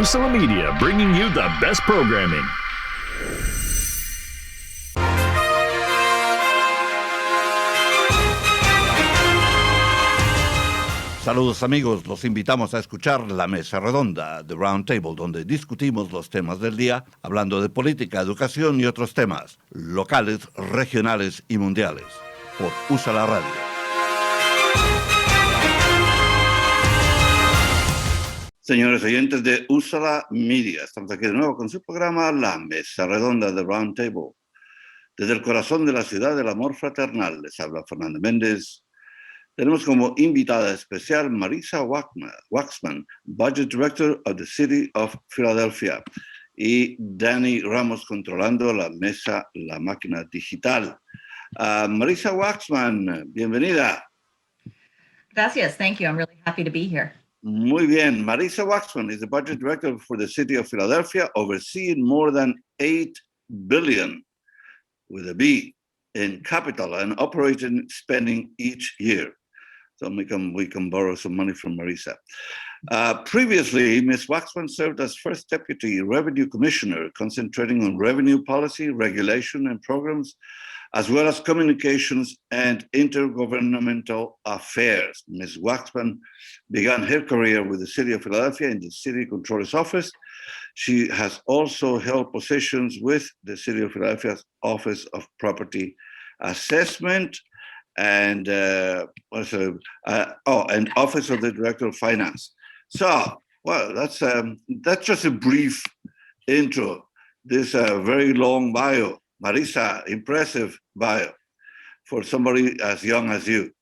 USALA Media, bringing you the best programming. Saludos amigos, los invitamos a escuchar la mesa redonda de Roundtable, donde discutimos los temas del día, hablando de política, educación y otros temas, locales, regionales y mundiales, por USALA Radio. Señores oyentes de USALA Media, estamos aquí de nuevo con su programa La Mesa Redonda de Roundtable. Desde el corazón de la ciudad del amor fraternal, les habla Fernando Méndez. Tenemos como invitada especial MARISA WAXMAN, Budget Director of the City of Philadelphia, y Dani Ramos controlando la mesa, la máquina digital. MARISA WAXMAN, bienvenida. Gracias, thank you. I'm really happy to be here. Muy bien. MARISA WAXMAN is the Budget Director for the City of Philadelphia, overseeing more than $8 billion, with a B, in capital and operating spending each year. So we can borrow some money from MARISA. Previously, Ms. Waxman served as First Deputy Revenue Commissioner, concentrating on revenue policy, regulation, and programs, as well as communications and intergovernmental affairs. Ms. Waxman began her career with the City of Philadelphia in the City Controller's Office. She has also held positions with the City of Philadelphia's Office of Property Assessment, and Office of the Director of Finance. So, well, that's just a brief intro. This very long bio. MARISA, impressive bio for somebody as young as you.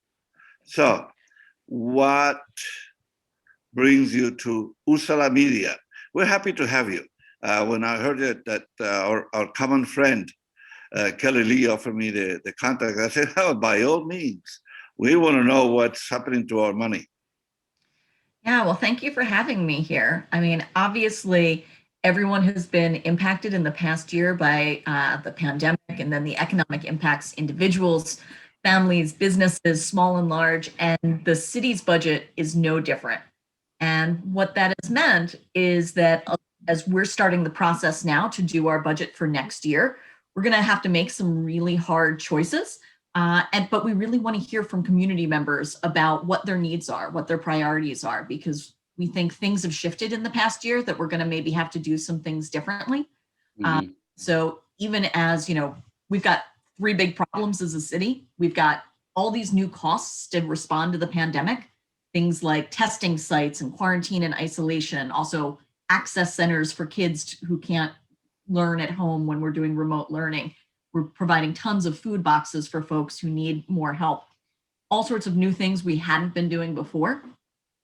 So, what brings you to USALA Media? We're happy to have you. When I heard that our common friend, Kelly Lee, offered me the contact, I said, oh, by all means, we want to know what's happening to our money. Yeah, well, thank you for having me here. I mean, obviously, everyone has been impacted in the past year by the pandemic, and then the economic impacts, individuals, families, businesses, small and large, and the city's budget is no different. And what that has meant is that as we're starting the process now to do our budget for next year, we're going to have to make some really hard choices. But we really want to hear from community members about what their needs are, what their priorities are, because we think things have shifted in the past year that we're going to maybe have to do some things differently. Mm-hmm. So even as, we've got three big problems as a city. We've got all these new costs to respond to the pandemic, things like testing sites and quarantine and isolation, also access centers for kids who can't learn at home when we're doing remote learning. We're providing tons of food boxes for folks who need more help. All sorts of new things we hadn't been doing before.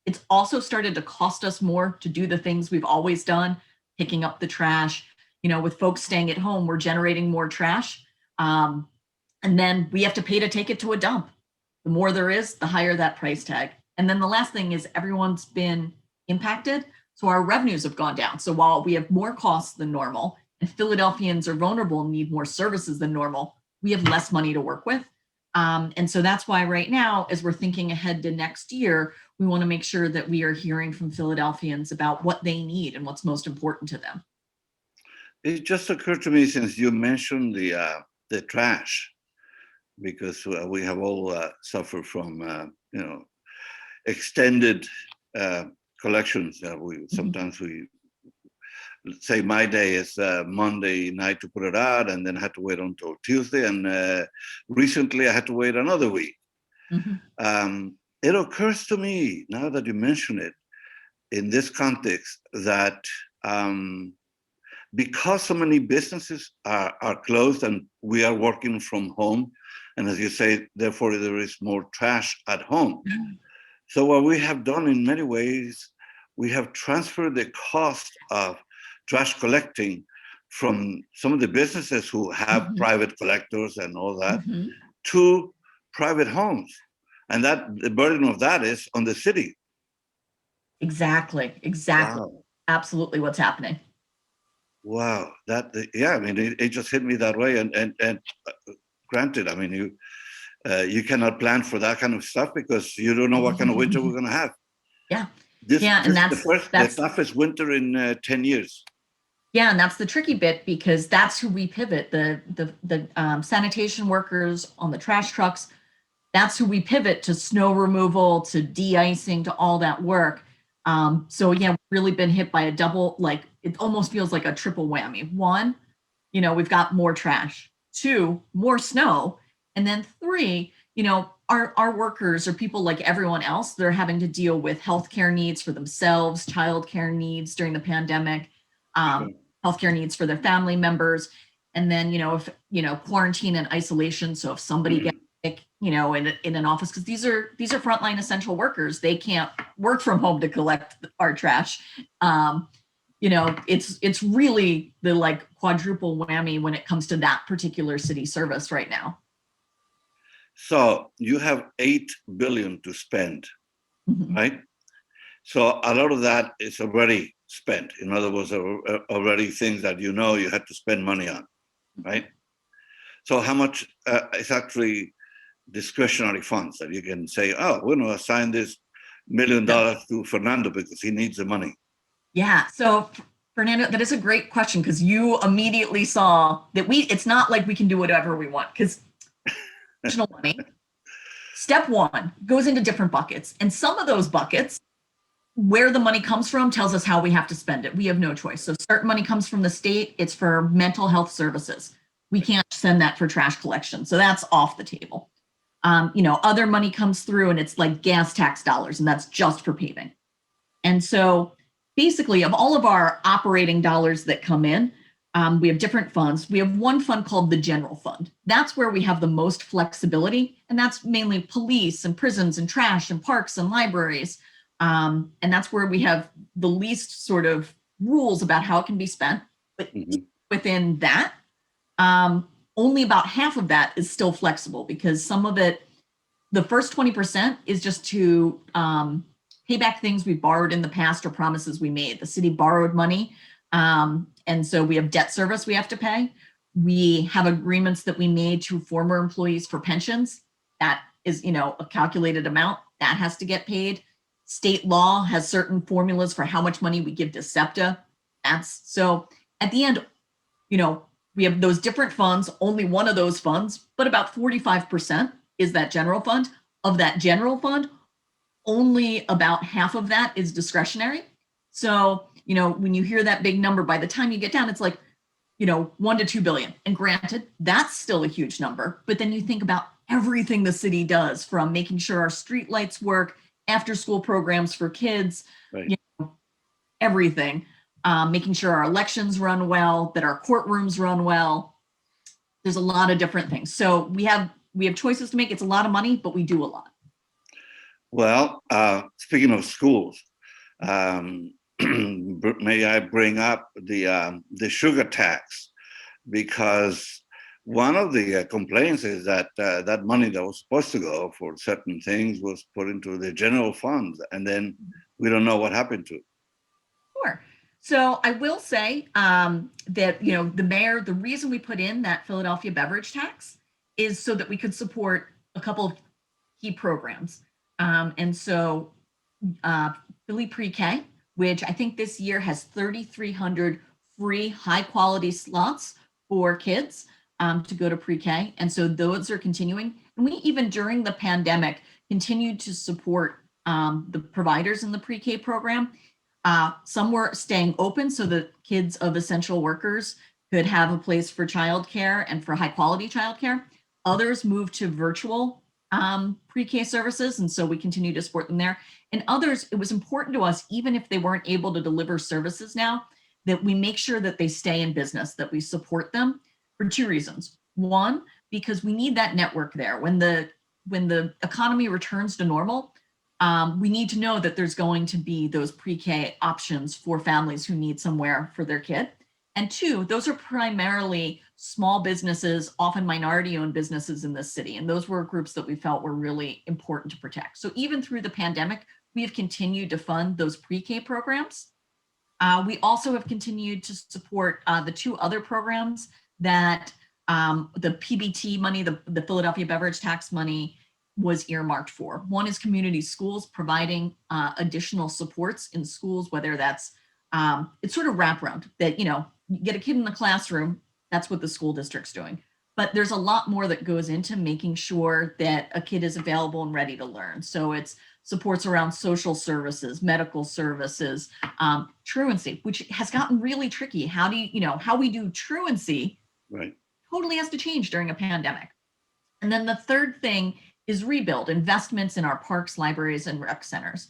It's also started to cost us more to do the things we've always done, picking up the trash. With folks staying at home, we're generating more trash. And then we have to pay to take it to a dump. The more there is, the higher that price tag. And then the last thing is everyone's been impacted. So our revenues have gone down. So while we have more costs than normal, and Philadelphians are vulnerable and need more services than normal, we have less money to work with. And so that's why right now, as we're thinking ahead to next year, we want to make sure that we are hearing from Philadelphians about what they need and what's most important to them. It just occurred to me, since you mentioned the trash, because we have all suffered from extended collections. Sometimes we say my day is Monday night to put it out, and then I had to wait until Tuesday, and recently I had to wait another week. Mm-hmm. It occurs to me, now that you mention it, in this context, that because so many businesses are closed and we are working from home, and as you say, therefore there is more trash at home. Mm-hmm. So what we have done in many ways, we have transferred the cost of trash collecting from some of the businesses who have mm-hmm. private collectors and all that mm-hmm. to private homes. And that the burden of that is on the city. Exactly. Wow. Absolutely what's happening. Wow. It just hit me that way. And granted, you cannot plan for that kind of stuff because you don't know what kind of winter we're going to have. Yeah. Yeah, and the toughest winter in 10 years. Yeah, and that's the tricky bit, because that's who we pivot. The sanitation workers on the trash trucks, that's who we pivot to snow removal, to de-icing, to all that work. So yeah, we've really been hit by a double, like it almost feels like a triple whammy. One, we've got more trash. Two, more snow. And then three, our workers are people like everyone else. They're having to deal with healthcare needs for themselves, childcare needs during the pandemic, healthcare needs for their family members. And then, if, quarantine and isolation. So if somebody gets sick, in an office, because these are frontline essential workers, they can't work from home to collect our trash. It's really the like quadruple whammy when it comes to that particular city service right now. So you have 8 billion to spend, right? So a lot of that is already spent. In other words, already things that you had to spend money on, right? So how much is actually discretionary funds that you can say, oh, we're going to assign this $1 million to Fernando because he needs the money? Yeah. So Fernando, that is a great question, because you immediately saw that it's not like we can do whatever we want, because additional money, step one, goes into different buckets. And some of those buckets, where the money comes from tells us how we have to spend it. We have no choice. So certain money comes from the state. It's for mental health services. We can't send that for trash collection. So that's off the table. Other money comes through and it's like gas tax dollars, and that's just for paving. And so basically, of all of our operating dollars that come in, we have different funds. We have one fund called the general fund. That's where we have the most flexibility. And that's mainly police and prisons and trash and parks and libraries. And that's where we have the least sort of rules about how it can be spent. But within that, only about half of that is still flexible, because some of it, the first 20% is just to pay back things we borrowed in the past or promises we made. The city borrowed money. And so we have debt service we have to pay. We have agreements that we made to former employees for pensions. That is, a calculated amount that has to get paid. State law has certain formulas for how much money we give to SEPTA. So at the end, we have those different funds, only one of those funds, but about 45% is that general fund. Of that general fund, only about half of that is discretionary. So, when you hear that big number, by the time you get down, it's like, 1 to 2 billion. And granted, that's still a huge number. But then you think about everything the city does, from making sure our street lights work, after school programs for kids, right. Everything, making sure our elections run well, that our courtrooms run well. There's a lot of different things. So we have choices to make. It's a lot of money, but we do a lot. Well, speaking of schools, may I bring up the sugar tax, because one of the complaints is that that money that was supposed to go for certain things was put into the general fund, and then we don't know what happened to it. Sure. So I will say that, the mayor, the reason we put in that Philadelphia beverage tax is so that we could support a couple of key programs. And so Philly Pre-K, which I think this year has 3,300 free high quality slots for kids to go to pre-K. And so those are continuing. And we even during the pandemic continued to support the providers in the pre-K program. Some were staying open so that kids of essential workers could have a place for childcare and for high quality childcare. Others moved to virtual pre-K services, and so we continue to support them there. And others, it was important to us, even if they weren't able to deliver services now, that we make sure that they stay in business, that we support them for two reasons. One, because we need that network there. When the economy returns to normal, we need to know that there's going to be those pre-K options for families who need somewhere for their kid. And two, those are primarily small businesses, often minority-owned businesses in this city. And those were groups that we felt were really important to protect. So even through the pandemic, we have continued to fund those pre-K programs. We also have continued to support the two other programs that the PBT money, the Philadelphia beverage tax money, was earmarked for. One is community schools providing additional supports in schools, whether that's, it's sort of wraparound that, you get a kid in the classroom, that's what the school district's doing. But there's a lot more that goes into making sure that a kid is available and ready to learn. So it's supports around social services, medical services, truancy, which has gotten really tricky. How do how we do truancy Right. totally has to change during a pandemic. And then the third thing is rebuild, investments in our parks, libraries, and rec centers.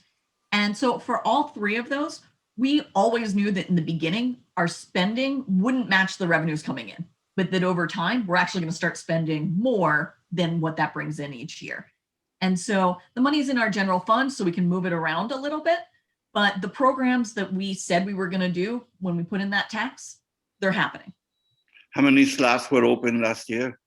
And so for all three of those, we always knew that in the beginning, our spending wouldn't match the revenues coming in, but that over time, we're actually going to start spending more than what that brings in each year. And so the money's in our general fund, so we can move it around a little bit. But the programs that we said we were going to do when we put in that tax, they're happening. How many slots were open last year?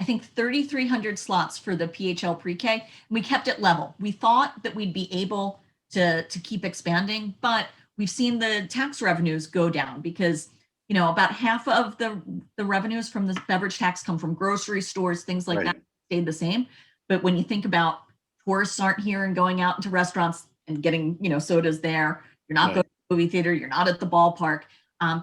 I think 3,300 slots for the PHL pre-K. And we kept it level. We thought that we'd be able to keep expanding, but we've seen the tax revenues go down because, about half of the revenues from the beverage tax come from grocery stores, things like that stayed the same. But when you think about tourists aren't here and going out into restaurants and getting, sodas there, you're not going to the movie theater, you're not at the ballpark.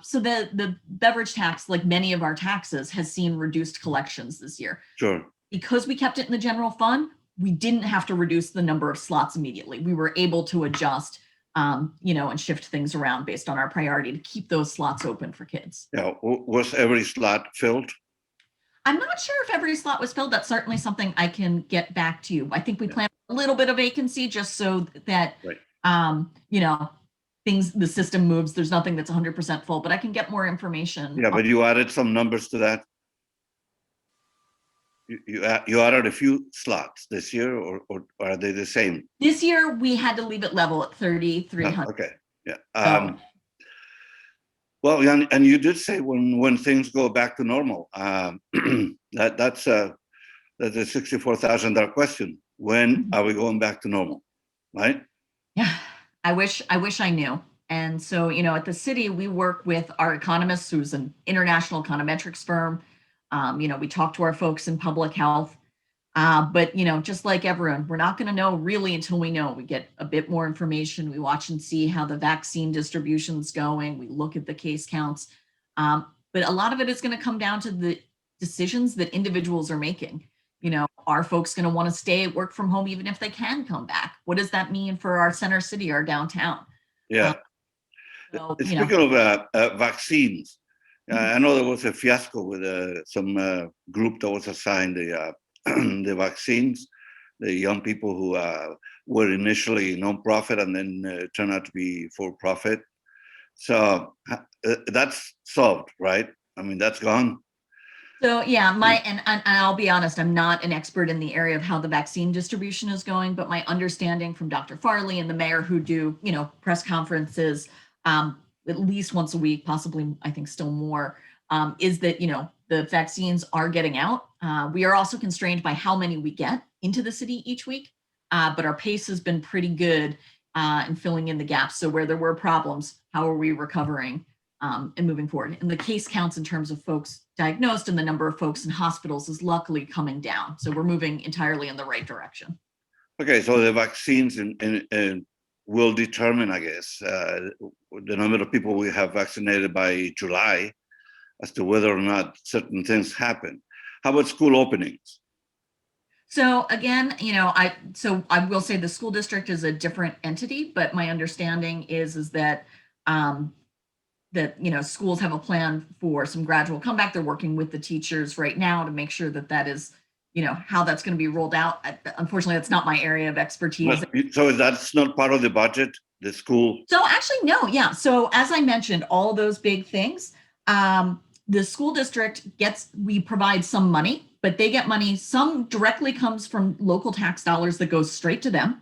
So the beverage tax, like many of our taxes, has seen reduced collections this year. Sure. Because we kept it in the general fund, we didn't have to reduce the number of slots immediately. We were able to adjust, and shift things around based on our priority to keep those slots open for kids. Yeah. Was every slot filled? I'm not sure if every slot was filled. That's certainly something I can get back to you. I think we planned a little bit of vacancy just so that, the system moves. There's nothing that's 100% full, but I can get more information. Yeah, but you added some numbers to that. You added a few slots this year, or are they the same? This year, we had to leave it level at 3,300. Okay, yeah. Well, and you did say when things go back to normal, that's a $64,000 question. When are we going back to normal, right? Yeah, I wish I knew. And so, at the city, we work with our economists, who's an international econometrics firm. We talk to our folks in public health. But, just like everyone, we're not going to know really until we know. We get a bit more information. We watch and see how the vaccine distribution is going. We look at the case counts. But a lot of it is going to come down to the decisions that individuals are making. Are folks going to want to stay at work from home even if they can come back? What does that mean for our center city, our downtown? Yeah. Speaking of vaccines, I know there was a fiasco with some group that was assigned the vaccines, the young people who were initially nonprofit and then turned out to be for profit. So that's solved, right? I mean, that's gone. So yeah, and I'll be honest, I'm not an expert in the area of how the vaccine distribution is going, but my understanding from Dr. Farley and the mayor, who do, press conferences at least once a week, possibly I think still more, is that, the vaccines are getting out. We are also constrained by how many we get into the city each week, but our pace has been pretty good in filling in the gaps. So where there were problems, how are we recovering and moving forward? And the case counts in terms of folks diagnosed and the number of folks in hospitals is luckily coming down. So we're moving entirely in the right direction. Okay, so the vaccines will determine, I guess, the number of people we have vaccinated by July as to whether or not certain things happen. How about school openings? So again, I will say the school district is a different entity, but my understanding is that schools have a plan for some gradual comeback. They're working with the teachers right now to make sure that is, how that's going to be rolled out. Unfortunately, that's not my area of expertise. So that's not part of the budget, the school? So actually, no, yeah. So as I mentioned, all those big things, the school district we provide some money, but they get money. Some directly comes from local tax dollars that goes straight to them.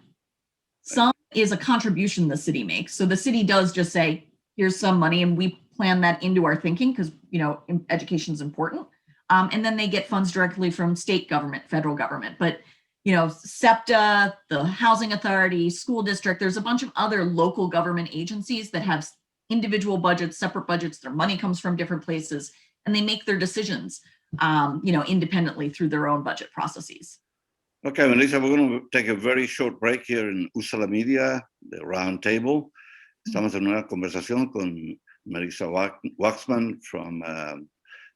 Some is a contribution the city makes. So the city does just say, here's some money, and we plan that into our thinking because, education is important. And then they get funds directly from state government, federal government. But, SEPTA, the Housing Authority, school district, there's a bunch of other local government agencies that have individual budgets, separate budgets. Their money comes from different places, and they make their decisions, independently through their own budget processes. Okay, Melissa, we're going to take a very short break here in USALA Media, the Roundtable. Estamos en una conversación con MARISA WAXMAN from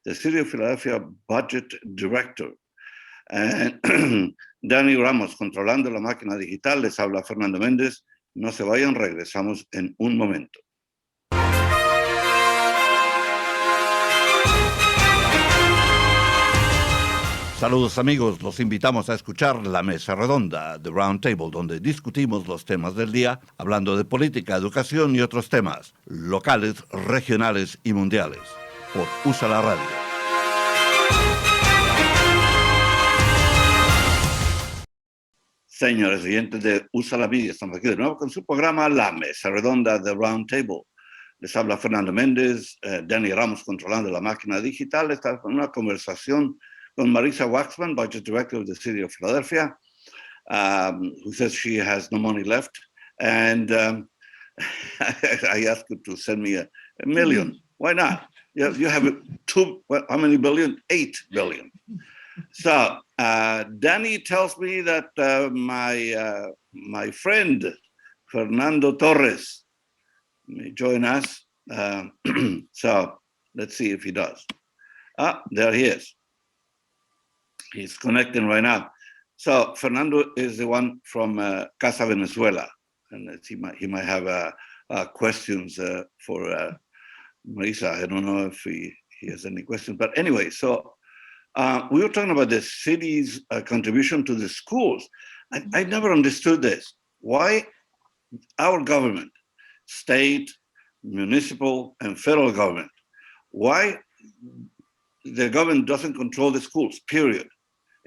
the City of Philadelphia Budget Director. And Danny Ramos, controlando la máquina digital, les habla Fernando Méndez. No se vayan, regresamos en un momento. Saludos amigos, los invitamos a escuchar la Mesa Redonda de Roundtable, donde discutimos los temas del día, hablando de política, educación y otros temas, locales, regionales y mundiales, por USALA Radio. Señores oyentes de USALA Media, estamos aquí de nuevo con su programa La Mesa Redonda de Roundtable. Les habla Fernando Méndez, Danny Ramos controlando la máquina digital. Está con una conversación con MARISA WAXMAN, Budget Director of the City of Philadelphia, who says she has no money left. And I asked her to send me a million. Why not? You have how many billion? 8 billion. So Danny tells me that my friend, Fernando TORRES, may join us. So let's see if he does. There he is. He's connecting right now. So Fernando is the one from CASA, Venezuela, and he might have questions for MARISA. I don't know if he has any questions, but anyway, so we were talking about the city's contribution to the schools. I never understood this. Why our government, state, municipal, and federal government, why the government doesn't control the schools, period,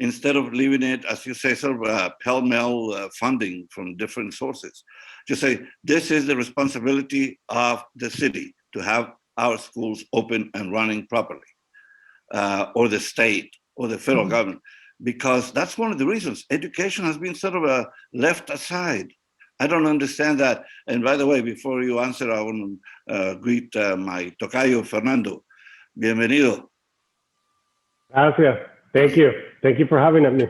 instead of leaving it, as you say, sort of pell-mell funding from different sources. Just say, this is the responsibility of the city to have our schools open and running properly, or the state, or the federal government, because that's one of the reasons. Education has been sort of left aside. I don't understand that. And by the way, before you answer, I want to greet my tocayo, Fernando. Bienvenido. Gracias. Thank you. Thank you for having me.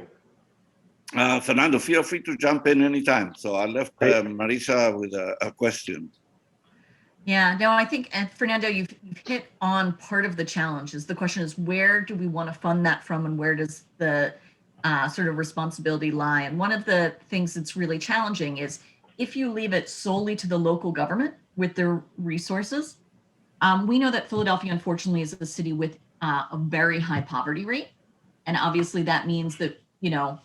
Fernando, feel free to jump in anytime. So I left MARISA with a question. Yeah, no, I think, Fernando, you've hit on part of the challenge. The question is, where do we want to fund that from, and where does the sort of responsibility lie? And one of the things that's really challenging is if you leave it solely to the local government with their resources. We know that Philadelphia, unfortunately, is a city with a very high poverty rate. And obviously that means that, you know,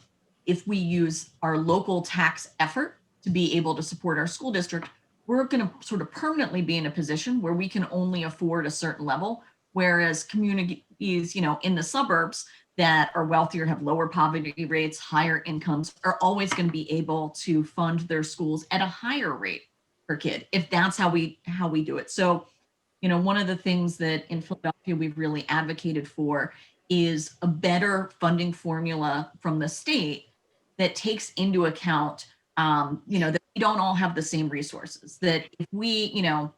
if we use our local tax effort to be able to support our school district, we're going to sort of permanently be in a position where we can only afford a certain level, whereas communities, you know, in the suburbs that are wealthier, have lower poverty rates, higher incomes, are always going to be able to fund their schools at a higher rate per kid, if that's how we do it. So, you know, one of the things that in Philadelphia we've really advocated for is a better funding formula from the state that takes into account, you know, that we don't all have the same resources. That if we, you know,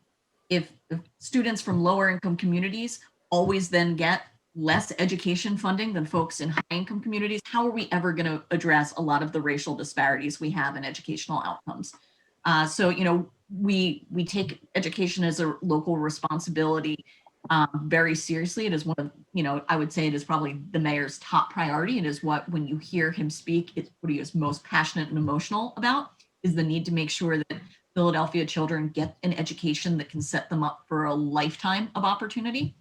if students from lower income communities always then get less education funding than folks in high income communities, how are we ever going to address a lot of the racial disparities we have in educational outcomes? So, you know, we take education as a local responsibility very seriously. It is one of, you know, I would say it is probably the mayor's top priority. It is what, when you hear him speak, it's what he is most passionate and emotional about, is the need to make sure that Philadelphia children get an education that can set them up for a lifetime of opportunity.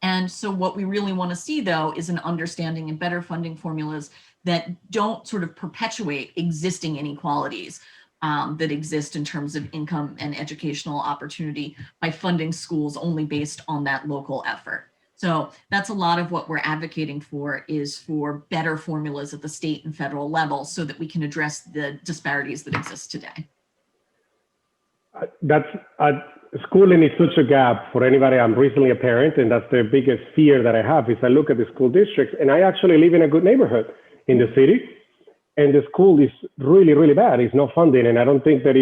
And so what we really want to see, though, is an understanding and better funding formulas that don't sort of perpetuate existing inequalities that exist in terms of income and educational opportunity by funding schools only based on that local effort. So that's a lot of what we're advocating for, is for better formulas at the state and federal level so that we can address the disparities that exist today. That's schooling is such a gap for anybody. I'm recently a parent, and that's the biggest fear that I have. Is I look at the school districts, and I actually live in a good neighborhood in the city, and the school is really, really bad. It's no funding, and I don't think there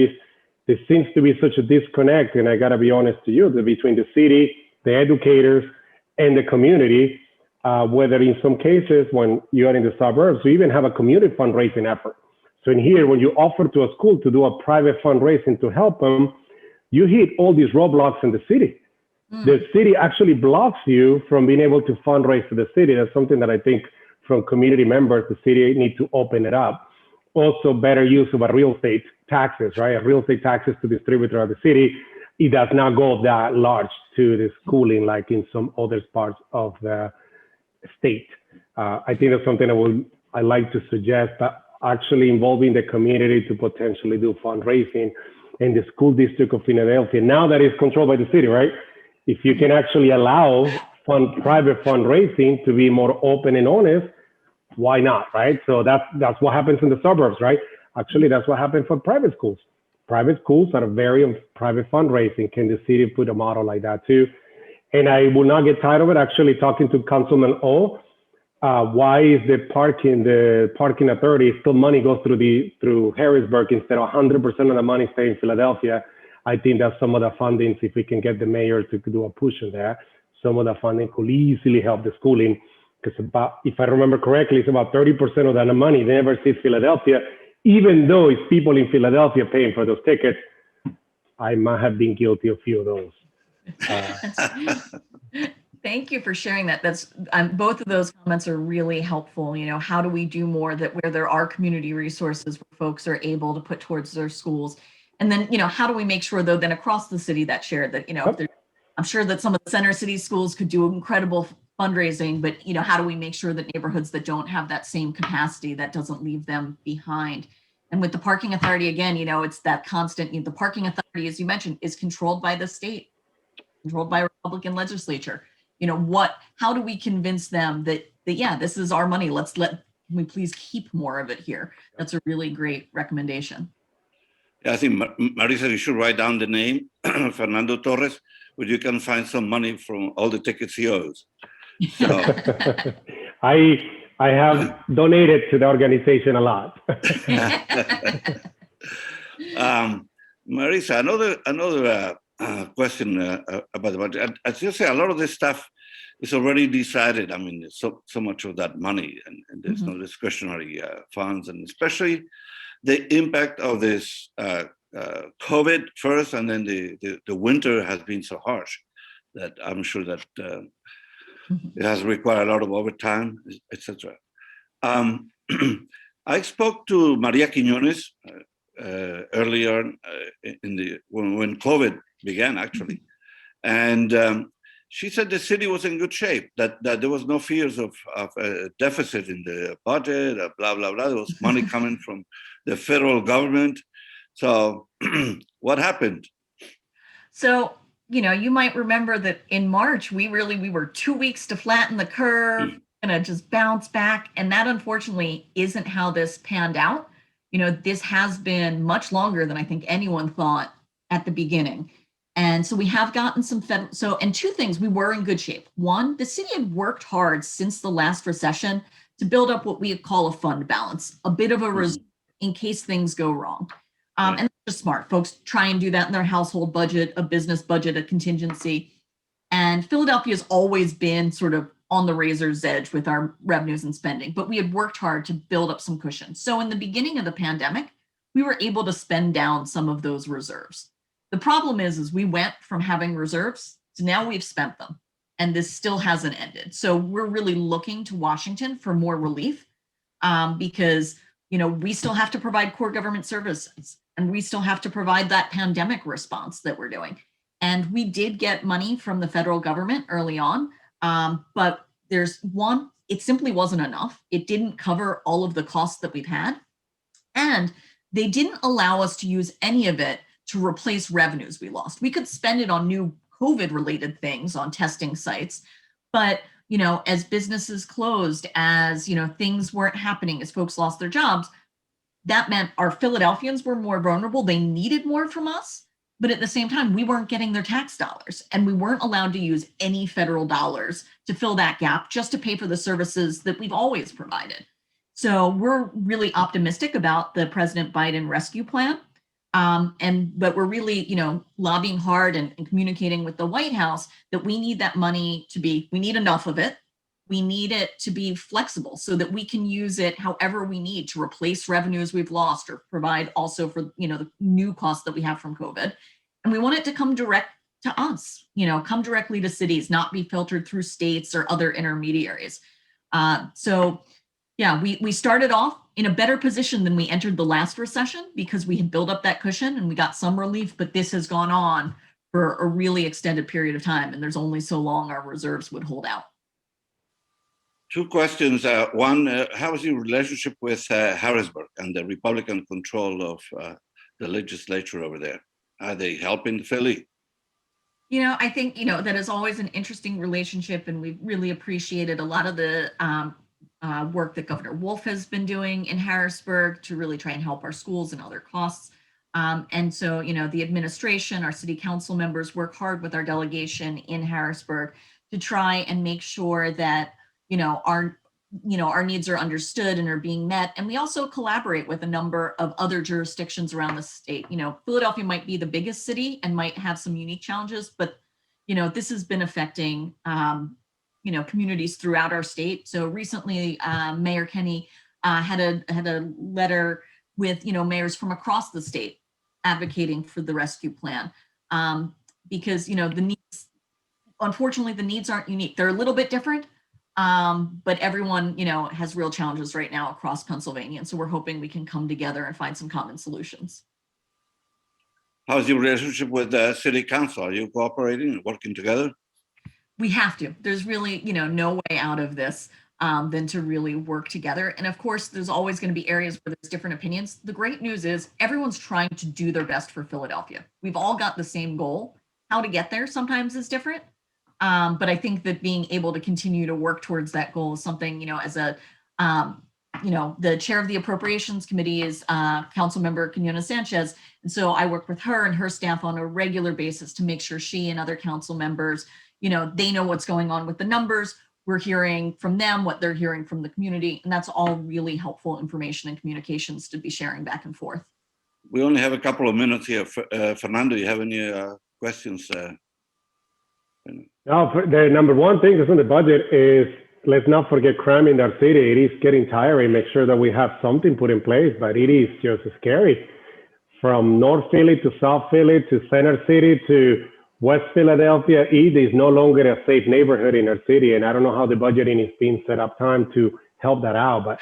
seems to be such a disconnect, and I gotta be honest to you, between the city, the educators, and the community. whether in some cases when you are in the suburbs, you even have a community fundraising effort. So in here, when you offer to a school to do a private fundraising to help them, you hit all these roadblocks in the city. The city actually blocks you from being able to fundraise to the city. That's something that I think from community members, the city need to open it up. Also, better use of a real estate taxes, right? A real estate taxes to distribute throughout the city. It does not go that large to the schooling like in some other parts of the state. I think that's something I like to suggest, that actually involving the community to potentially do fundraising in the school district of Philadelphia. Now that it's controlled by the city, right? If you can actually allow private fundraising to be more open and honest, why not, right? So that's what happens in the suburbs, right? Actually, that's what happened for private schools. Private schools are very private fundraising. Can the city put a model like that too? And I will not get tired of it. Actually, talking to Councilman O, why is the parking authority still money goes through Harrisburg instead of 100% of the money stay in Philadelphia? I think that some of the fundings, if we can get the mayor to do a push in there, some of the funding could easily help the schooling. Because if I remember correctly, it's about 30% of that money they never see Philadelphia, even though it's people in Philadelphia paying for those tickets. I might have been guilty of a few of those. Thank you for sharing that. That's both of those comments are really helpful. You know, how do we do more that where there are community resources where folks are able to put towards their schools? And then, you know, how do we make sure though, then across the city that shared that, you know, I'm sure that some of the center city schools could do incredible fundraising, but, you know, how do we make sure that neighborhoods that don't have that same capacity, that doesn't leave them behind? And with the parking authority, again, you know, it's that constant, you know, the parking authority, as you mentioned, is controlled by the state, controlled by a Republican legislature. You know, how do we convince them that yeah, this is our money. Can we please keep more of it here? That's a really great recommendation. Yeah, I think, Marisa, you should write down the name, Fernando Torres, where you can find some money from all the tickets he owes. So. I have donated to the organization a lot. Marisa, another question about the budget. As you say, a lot of this stuff is already decided. I mean, so much of that money, and there's no discretionary funds, and especially the impact of this COVID first, and then the winter has been so harsh that I'm sure that it has required a lot of overtime, etc. I spoke to Maria Quiñones earlier when COVID began, actually, and she said the city was in good shape, that there was no fears of a deficit in the budget, blah, blah, blah. There was money coming from the federal government. So what happened? So, you know, you might remember that in March, we were 2 weeks to flatten the curve, and just bounce back. And that unfortunately isn't how this panned out. You know, this has been much longer than I think anyone thought at the beginning. And so we have gotten some federal, and two things, we were in good shape. One, the city had worked hard since the last recession to build up what we call a fund balance, a bit of a reserve in case things go wrong. And that's just smart. Folks try and do that in their household budget, a business budget, a contingency. And Philadelphia has always been sort of on the razor's edge with our revenues and spending, but we had worked hard to build up some cushion. So in the beginning of the pandemic, we were able to spend down some of those reserves. The problem is we went from having reserves to now we've spent them, and this still hasn't ended. So we're really looking to Washington for more relief because, you know, we still have to provide core government services, and we still have to provide that pandemic response that we're doing. And we did get money from the federal government early on, but it simply wasn't enough. It didn't cover all of the costs that we've had, and they didn't allow us to use any of it to replace revenues we lost. We could spend it on new COVID-related things, on testing sites, but, you know, as businesses closed, as, you know, things weren't happening, as folks lost their jobs, that meant our Philadelphians were more vulnerable. They needed more from us, but at the same time, we weren't getting their tax dollars, and we weren't allowed to use any federal dollars to fill that gap, just to pay for the services that we've always provided. So we're really optimistic about the President Biden rescue plan. But we're really, you know, lobbying hard and communicating with the White House that we need that money we need enough of it, we need it to be flexible so that we can use it however we need to replace revenues we've lost or provide also for, the new costs that we have from COVID. And we want it to come direct to us, come directly to cities, not be filtered through states or other intermediaries. So yeah, we started off in a better position than we entered the last recession because we had built up that cushion and we got some relief, but this has gone on for a really extended period of time, and there's only so long our reserves would hold out. Two questions. One, how is your relationship with Harrisburg and the Republican control of the legislature over there? Are they helping Philly? I think, that is always an interesting relationship, and we've really appreciated a lot of the work that Governor Wolf has been doing in Harrisburg to really try and help our schools and other costs. And so, the administration, our city council members work hard with our delegation in Harrisburg to try and make sure that, our needs are understood and are being met. And we also collaborate with a number of other jurisdictions around the state. Philadelphia might be the biggest city and might have some unique challenges, but, this has been affecting, communities throughout our state. So recently, Mayor Kenny had a letter with, mayors from across the state advocating for the rescue plan because, the needs, unfortunately, the needs aren't unique. They're a little bit different, but everyone, has real challenges right now across Pennsylvania. And so we're hoping we can come together and find some common solutions. How's your relationship with the city council? Are you cooperating and working together? We have to. There's really, no way out of this than to really work together. And of course, there's always going to be areas where there's different opinions. The great news is everyone's trying to do their best for Philadelphia. We've all got the same goal. How to get there sometimes is different. But I think that being able to continue to work towards that goal is something, as a, the chair of the Appropriations Committee is Councilmember Quinona Sanchez. And so I work with her and her staff on a regular basis to make sure she and other council members, they know what's going on with the numbers. We're hearing from them what they're hearing from the community. And that's all really helpful information and communications to be sharing back and forth. We only have a couple of minutes here. Fernando, you have any questions? No, the number one thing that's on the budget is let's not forget crime in our city. It is getting tiring. Make sure that we have something put in place, but it is just scary. From North Philly to South Philly to Center City to West Philadelphia, it is no longer a safe neighborhood in our city. And I don't know how the budgeting is being set up time to help that out, but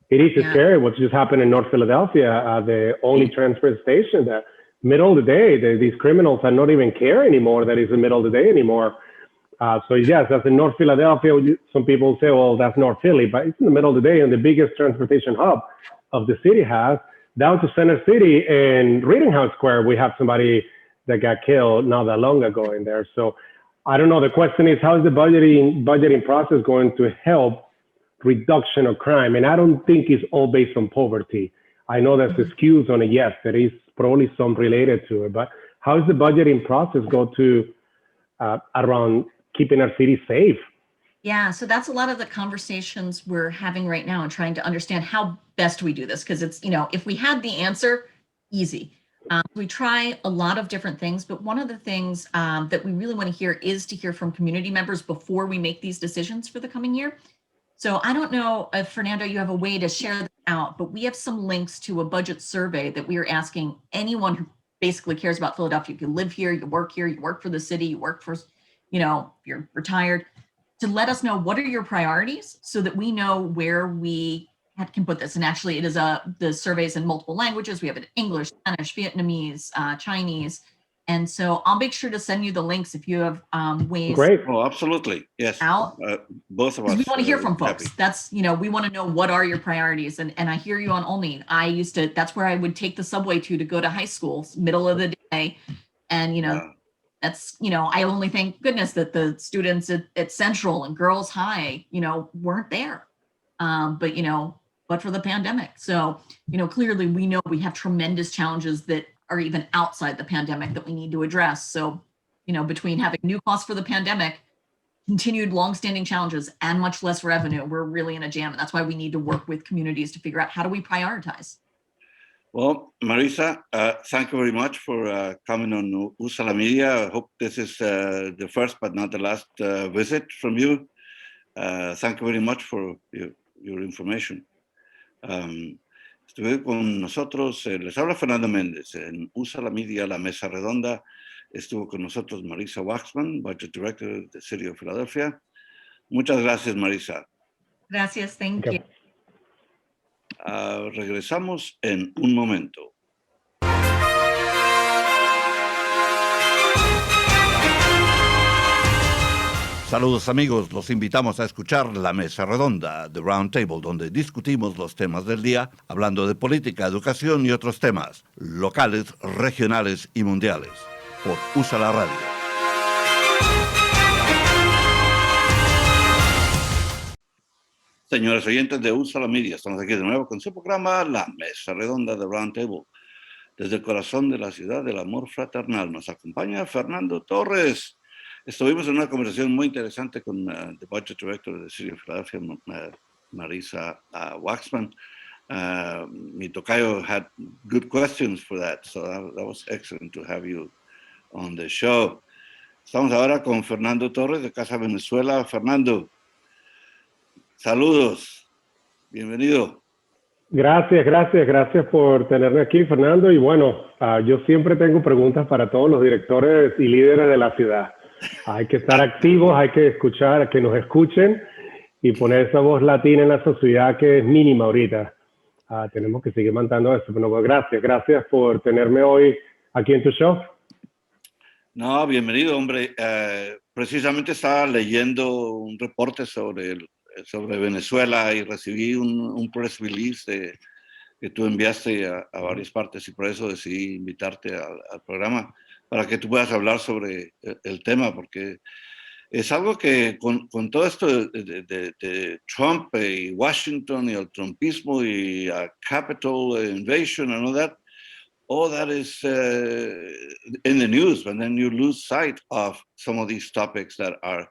it is scary what's just happened in North Philadelphia, the only transfer station that middle of the day, these criminals are not even care anymore that it's the middle of the day anymore. So yes, that's in North Philadelphia. Some people say, well, that's North Philly, but it's in the middle of the day and the biggest transportation hub of the city has. Down to Center City and Reading House Square, we have somebody that got killed not that long ago in there. So I don't know. The question is, how is the budgeting process going to help reduction of crime? And I don't think it's all based on poverty. I know there's excuse on it. Yes, there is probably some related to it, but how is the budgeting process go to around keeping our city safe? Yeah, so that's a lot of the conversations we're having right now and trying to understand how best we do this. Because it's, if we had the answer, easy. We try a lot of different things, but one of the things that we really want to hear is to hear from community members before we make these decisions for the coming year. So I don't know if, Fernando, you have a way to share that out, but we have some links to a budget survey that we are asking anyone who basically cares about Philadelphia. If you live here, you work for the city, you work for, if you're retired, to let us know what are your priorities so that we know where we can put this. And actually it is the surveys in multiple languages. We have it in English, Spanish, Vietnamese, Chinese. And so I'll make sure to send you the links if you have ways. Great. Oh, absolutely. Yes. Both of us. We want to hear from folks. Happy. That's, we want to know what are your priorities. And I hear you on Olney. That's where I would take the subway to go to high school, middle of the day. And, that's, I only thank goodness that the students at Central and Girls High, weren't there. But for the pandemic. So, clearly we know we have tremendous challenges that are even outside the pandemic that we need to address. So, between having new costs for the pandemic, continued longstanding challenges, and much less revenue, we're really in a jam. And that's why we need to work with communities to figure out how do we prioritize. Well, Marisa, thank you very much for coming on USALA Media. I hope this is the first but not the last visit from you. Thank you very much for your information. Estuve con nosotros, les habla Fernando Méndez, en USALA Media, la mesa redonda. Estuvo con nosotros Marisa Waxman, Budget Director de the City of Philadelphia. Muchas gracias, Marisa. Gracias, thank you. Regresamos en un momento. Saludos amigos, los invitamos a escuchar la mesa redonda de Roundtable, donde discutimos los temas del día, hablando de política, educación y otros temas, locales, regionales y mundiales, por USALA Radio. Señores oyentes de USALA Media, estamos aquí de nuevo con su programa La Mesa Redonda de Roundtable. Desde el corazón de la ciudad del amor fraternal nos acompaña Fernando Torres. Estuvimos en una conversación muy interesante con the Budget Director of the City of Philadelphia, Marisa Waxman. Mi tocayo had good questions for that, so that was excellent to have you on the show. Estamos ahora con Fernando Torres de CASA Venezuela. Fernando, saludos, bienvenido. Gracias por tenerme aquí, Fernando. Y bueno, yo siempre tengo preguntas para todos los directores y líderes de la ciudad. Hay que estar activos, hay que escuchar, que nos escuchen y poner esa voz latina en la sociedad que es mínima ahorita. Tenemos que seguir manteniendo eso. Bueno, pues gracias por tenerme hoy aquí en tu show. No, bienvenido, hombre. Precisamente estaba leyendo un reporte sobre Venezuela y recibí un press release que tú enviaste a varias partes y por eso decidí invitarte al programa para que tú puedas hablar sobre el tema, porque es algo que con todo esto de Trump y Washington y el trumpismo y Capitol invasion and all that is in the news, and then you lose sight of some of these topics that are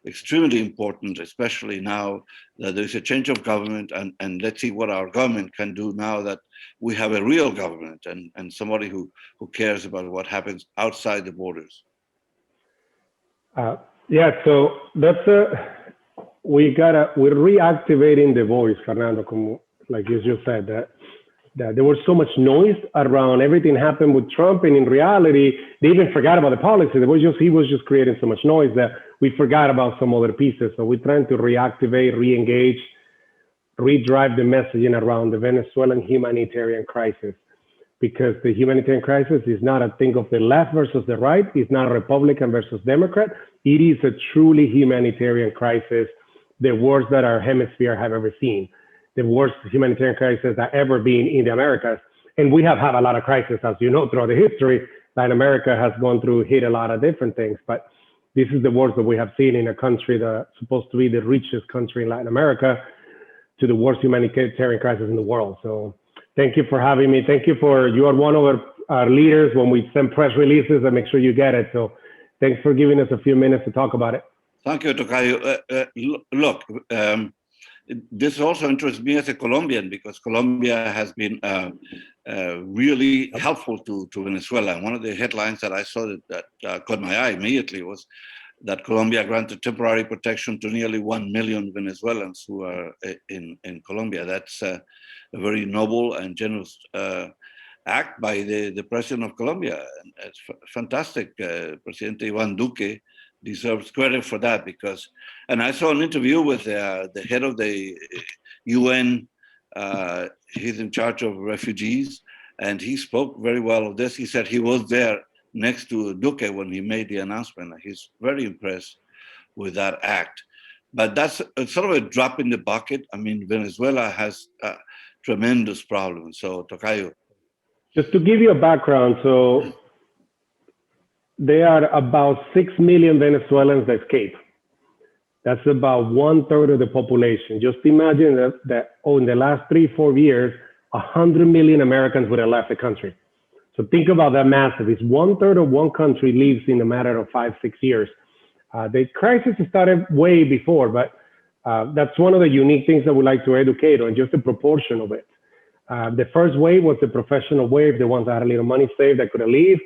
extremely important, especially now that there's a change of government, and let's see what our government can do now that we have a real government and somebody who cares about what happens outside the borders. Yeah, so that's we're reactivating the voice, Fernando, like you just said, that there was so much noise around everything happened with Trump, and in reality, they even forgot about the policy. He was just creating so much noise that we forgot about some other pieces. So we're trying to reactivate, re-engage, redrive the messaging around the Venezuelan humanitarian crisis, because the humanitarian crisis is not a thing of the left versus the right. It's not Republican versus Democrat. It is a truly humanitarian crisis, the worst that our hemisphere have ever seen, the worst humanitarian crisis that ever been in the Americas. And we have had a lot of crises, as you know, throughout the history. Latin America has hit a lot of different things, but this is the worst that we have seen in a country that's supposed to be the richest country in Latin America, to the worst humanitarian crisis in the world. So thank you for having me. You are one of our leaders when we send press releases and make sure you get it. So thanks for giving us a few minutes to talk about it. Thank you, Tocayo. Look, this also interests me as a Colombian, because Colombia has been really helpful to Venezuela. And one of the headlines that I saw that caught my eye immediately was that Colombia granted temporary protection to nearly 1 million Venezuelans who are in Colombia. That's a very noble and generous act by the president of Colombia. And it's fantastic. Presidente Iván Duque deserves credit for that, because, and I saw an interview with the head of the UN. He's in charge of refugees, and he spoke very well of this. He said he was there next to Duque when he made the announcement. He's very impressed with that act. But that's sort of a drop in the bucket. I mean, Venezuela has tremendous problems. So, Tocayo. Just to give you a background, so there are about 6 million Venezuelans that escape. That's about 1/3 of the population. Just imagine that in the last 3-4 years, 100 million Americans would have left the country. So think about that massive. It's 1/3 of one country leaves in a matter of 5-6 years. The crisis started way before, but that's one of the unique things that we like to educate on, just the proportion of it. The first wave was the professional wave, the ones that had a little money saved that could leave.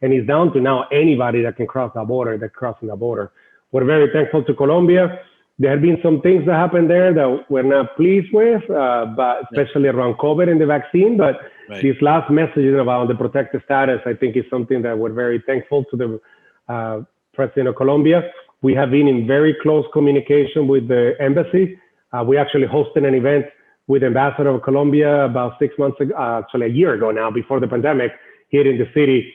And it's down to now anybody that can cross the border, that's crossing the border. We're very thankful to Colombia. There have been some things that happened there that we're not pleased with, but especially around COVID and the vaccine. But these last messages about the protected status, I think, is something that we're very thankful to the President of Colombia. We have been in very close communication with the embassy. We actually hosted an event with the Ambassador of Colombia about 6 months ago, actually a year ago now, before the pandemic, here in the city,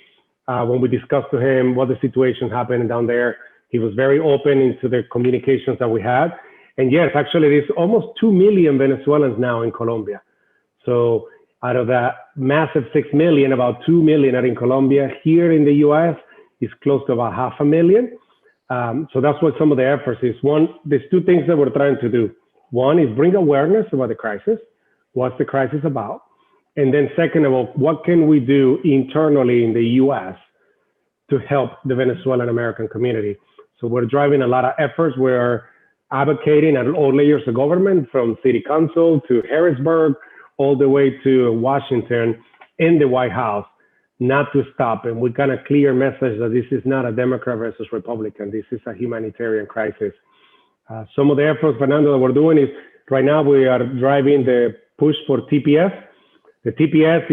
when we discussed to him what the situation happened down there. He was very open into the communications that we had. And yes, actually, there's almost 2 million Venezuelans now in Colombia. So out of that massive 6 million, about 2 million are in Colombia. Here in the US, it's close to about 500,000. So that's what some of the efforts is. One, there's two things that we're trying to do. One is bring awareness about the crisis. What's the crisis about? And then second of all, what can we do internally in the US to help the Venezuelan American community? So we're driving a lot of efforts. We're advocating at all layers of government, from city council to Harrisburg, all the way to Washington in the White House, not to stop. And we got a clear message that this is not a Democrat versus Republican. This is a humanitarian crisis. Some of the efforts, Fernando, that we're doing is right now we are driving the push for TPS. The TPS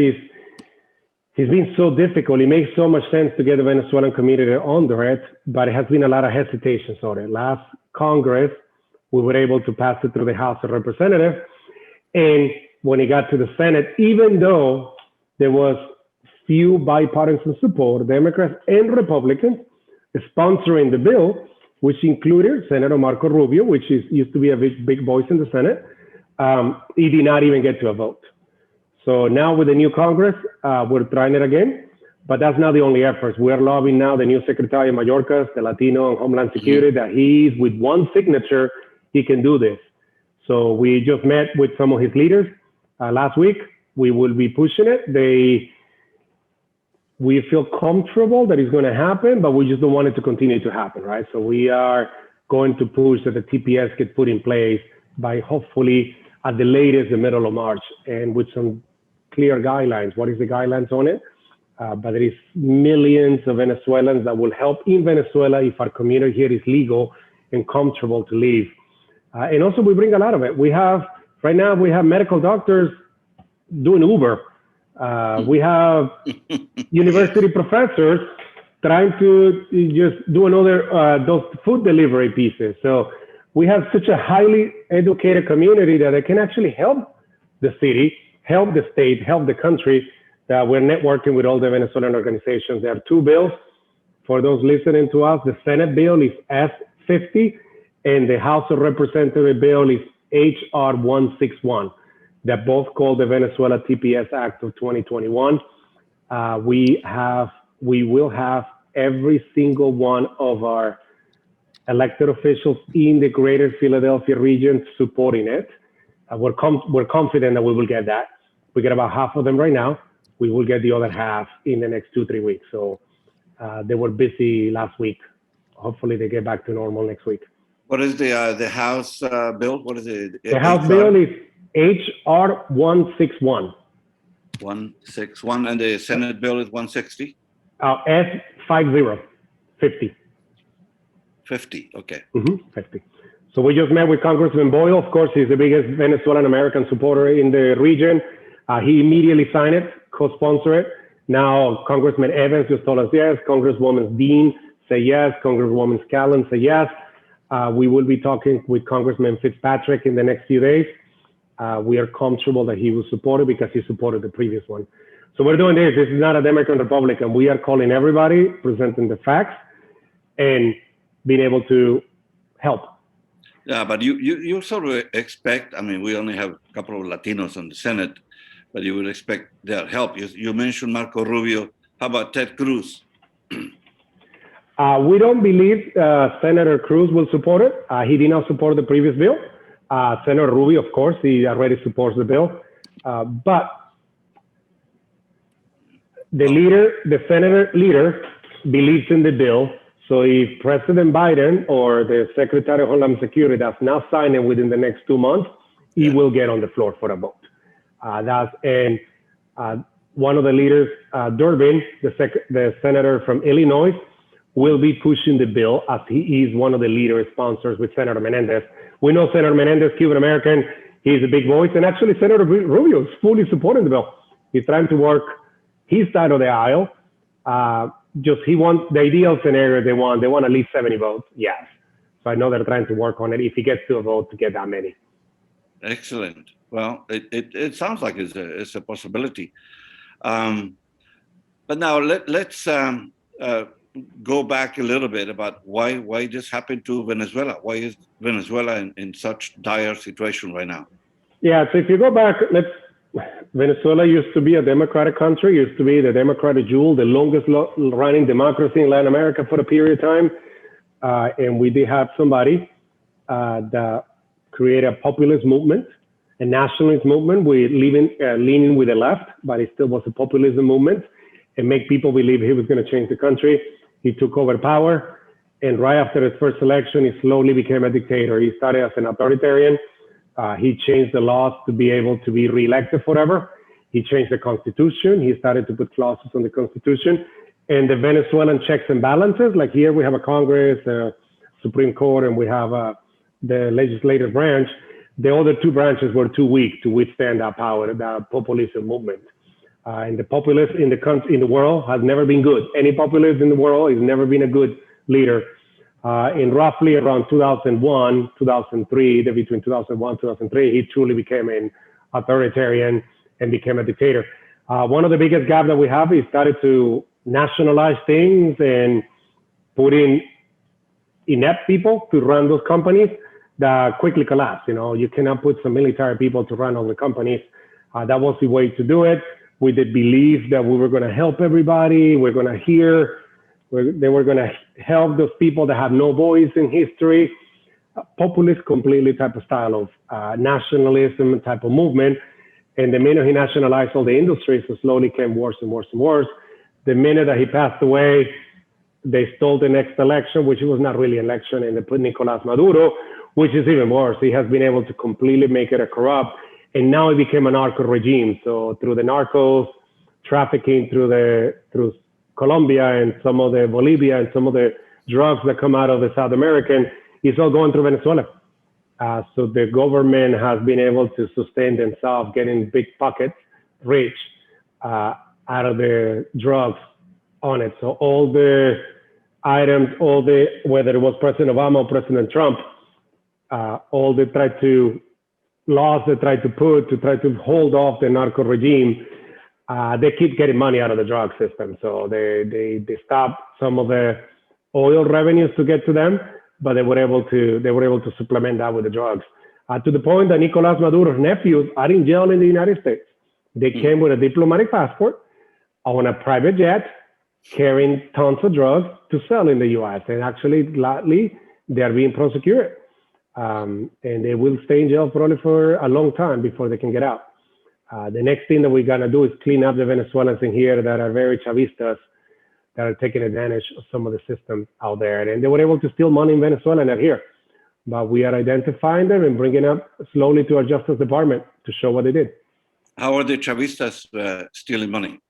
it's been so difficult. It makes so much sense to get the Venezuelan community under it, but it has been a lot of hesitations on it. Last Congress, we were able to pass it through the House of Representatives. And when it got to the Senate, even though there was few bipartisan support, Democrats and Republicans sponsoring the bill, which included Senator Marco Rubio, which used to be a big voice in the Senate, he did not even get to a vote. So now with the new Congress, we're trying it again, but that's not the only efforts. We're lobbying now the new Secretary of Mayorkas, the Latino and Homeland Security, that he's with one signature, he can do this. So we just met with some of his leaders last week. We will be pushing it. We feel comfortable that it's going to happen, but we just don't want it to continue to happen, right? So we are going to push that the TPS get put in place by hopefully at the latest the middle of March, and with some clear guidelines. What is the guidelines on it? But there is millions of Venezuelans that will help in Venezuela if our community here is legal and comfortable to live. And also we bring a lot of it. Right now we have medical doctors doing Uber. We have university professors trying to just do another, those food delivery pieces. So we have such a highly educated community that they can actually help the city, help the state, help the country, that we're networking with all the Venezuelan organizations. There are two bills for those listening to us. The Senate bill is S50 and the House of Representatives bill is HR 161. That both called the Venezuela TPS Act of 2021. We will have every single one of our elected officials in the greater Philadelphia region supporting it. We're confident that we will get that. We get about half of them right now. We will get the other half in the next 2-3 weeks. So they were busy last week. Hopefully they get back to normal next week. What is the House bill? What is it? The House bill is HR 161. 161, and the Senate bill is 160? S50, 50. 50, okay. 50. So we just met with Congressman Boyle. Of course, he's the biggest Venezuelan American supporter in the region. He immediately signed it, co-sponsor it. Now, Congressman Evans just told us yes. Congresswoman Dean say yes. Congresswoman Scallon say yes. We will be talking with Congressman Fitzpatrick in the next few days. We are comfortable that he will support it because he supported the previous one. So we're doing this. This is not a Democrat Republican. We are calling everybody, presenting the facts, and being able to help. Yeah, but you sort of expect, I mean, we only have a couple of Latinos on the Senate, but you would expect their help. You mentioned Marco Rubio. How about Ted Cruz? We don't believe Senator Cruz will support it. He did not support the previous bill. Senator Rubio, of course, he already supports the bill. But the Senate leader believes in the bill. So if President Biden or the Secretary of Homeland Security does not sign it within the next 2 months, he will get on the floor for a vote. One of the leaders, Durbin, the senator from Illinois, will be pushing the bill as he is one of the leader sponsors with Senator Menendez. We know Senator Menendez, Cuban-American, he's a big voice, and actually Senator Rubio is fully supporting the bill. He's trying to work his side of the aisle. He wants the ideal scenario they want at least 70 votes, yes. So I know they're trying to work on it if he gets to a vote to get that many. Excellent. Well, it sounds like it's a possibility. But now let's go back a little bit about why this happened to Venezuela. Why is Venezuela in such dire situation right now? Yeah, so if you go back, Venezuela used to be a democratic country, used to be the democratic jewel, the longest running democracy in Latin America for a period of time. And we did have somebody that created a populist movement, a nationalist movement, leaning with the left, but it still was a populism movement, and make people believe he was going to change the country. He took over power, and right after his first election, he slowly became a dictator. He started as an authoritarian. He changed the laws to be able to be reelected forever. He changed the constitution. He started to put clauses on the constitution. And the Venezuelan checks and balances, like here we have a Congress, a Supreme Court, and we have the legislative branch. The other two branches were too weak to withstand that power, that populism movement. And the populist in the world has never been good. Any populist in the world has never been a good leader. In roughly around 2001, 2003, between 2001, 2003, he truly became an authoritarian and became a dictator. One of the biggest gaps that we have is started to nationalize things and put in inept people to run those companies that quickly collapse. You cannot put some military people to run all the companies. That was the way to do it. With the belief that we were going to help everybody, they were going to help those people that have no voice in history. Populist, completely type of style of nationalism type of movement. And the minute he nationalized all the industries, it slowly came worse and worse and worse. The minute that he passed away, they stole the next election, which was not really an election, and they put Nicolas Maduro, which is even worse. He has been able to completely make it a corrupt, and now it became a narco regime. So through the narcos, trafficking through Colombia and some of the Bolivia and some of the drugs that come out of the South American, it's all going through Venezuela. So the government has been able to sustain themselves, getting big pockets, rich, out of the drugs on it. So all the items, whether it was President Obama or President Trump, all the laws they tried to put to try to hold off the narco regime, they keep getting money out of the drug system. So they stopped some of the oil revenues to get to them, but they were able to supplement that with the drugs. To the point that Nicolas Maduro's nephews are in jail in the United States. They came with a diplomatic passport on a private jet, carrying tons of drugs to sell in the U.S. And actually, gladly, they are being prosecuted. And they will stay in jail probably for a long time before they can get out. The next thing that we're going to do is clean up the Venezuelans in here that are very Chavistas, that are taking advantage of some of the systems out there. And they were able to steal money in Venezuela and not here. But we are identifying them and bringing up slowly to our Justice Department to show what they did. How are the Chavistas stealing money?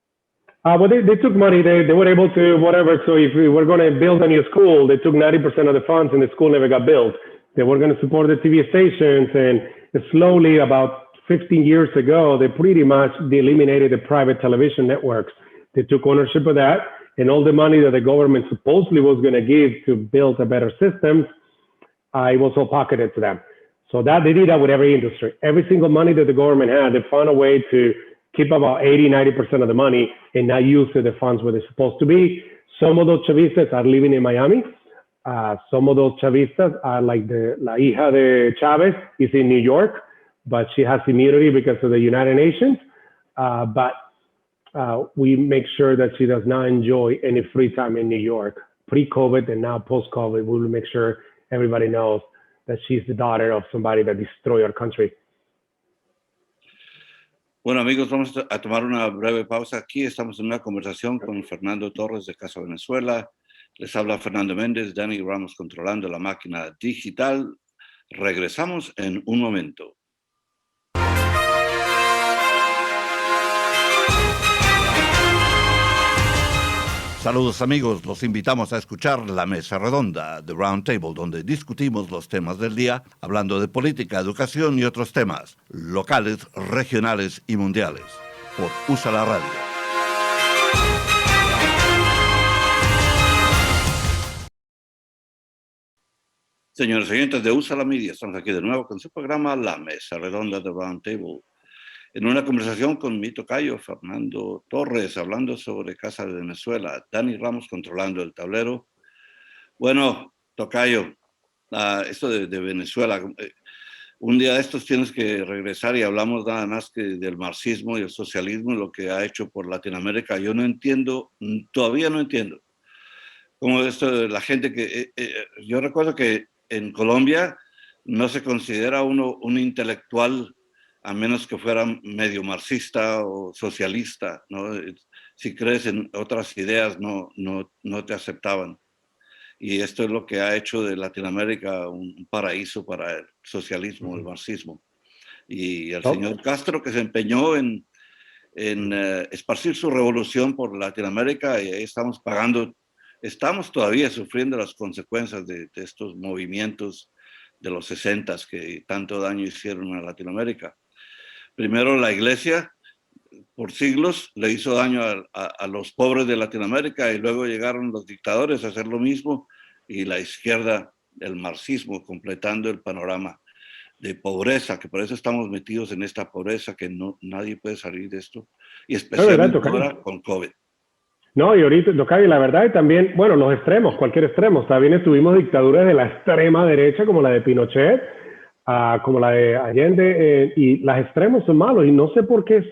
Well, they took money. They were able to whatever. So if we were going to build a new school, they took 90% of the funds and the school never got built. They were going to support the TV stations, and slowly, about 15 years ago, they pretty much eliminated the private television networks. They took ownership of that, and all the money that the government supposedly was going to give to build a better system, it was all pocketed to them. So that they did that with every industry. Every single money that the government had, they found a way to keep about 80, 90% of the money and not use the funds where they're supposed to be. Some of those Chavistas are living in Miami. Some of those Chavistas are like La hija de Chavez is in New York, but she has immunity because of the United Nations. But we make sure that she does not enjoy any free time in New York. Pre-COVID and now post-COVID, we will make sure everybody knows that she's the daughter of somebody that destroyed our country. Bueno, amigos, vamos a tomar una breve pausa. Aquí estamos en una conversación con Fernando Torres de CASA Venezuela. Les habla Fernando Méndez, Dani Ramos controlando la máquina digital. Regresamos en un momento. Saludos amigos, los invitamos a escuchar la mesa redonda de Roundtable, donde discutimos los temas del día, hablando de política, educación y otros temas, locales, regionales y mundiales, por USALA Radio. Señores y señores de USALA Media, estamos aquí de nuevo con su programa La Mesa Redonda de Roundtable, en una conversación con mi tocayo, Fernando Torres, hablando sobre CASA de Venezuela, Dani Ramos controlando el tablero. Bueno, tocayo, esto de Venezuela, un día de estos tienes que regresar y hablamos nada más que del marxismo y el socialismo y lo que ha hecho por Latinoamérica. Yo no entiendo, todavía no entiendo, cómo esto de la gente que... yo recuerdo que en Colombia no se considera uno un intelectual a menos que fuera medio marxista o socialista, ¿no? Si crees en otras ideas, no te aceptaban. Y esto es lo que ha hecho de Latinoamérica un paraíso para el socialismo, el marxismo. Y el señor Castro, que se empeñó en esparcir su revolución por Latinoamérica, y ahí estamos todavía sufriendo las consecuencias de estos movimientos de los 60s que tanto daño hicieron a Latinoamérica. Primero la iglesia, por siglos, le hizo daño a los pobres de Latinoamérica, y luego llegaron los dictadores a hacer lo mismo, y la izquierda, el marxismo, completando el panorama de pobreza, que por eso estamos metidos en esta pobreza, que nadie puede salir de esto, y especialmente ahora con COVID. No, y ahorita, tocayo, la verdad, y también, bueno, los extremos, cualquier extremo. También tuvimos dictaduras de la extrema derecha, como la de Pinochet, como la de Allende, y los extremos son malos, y no sé por qué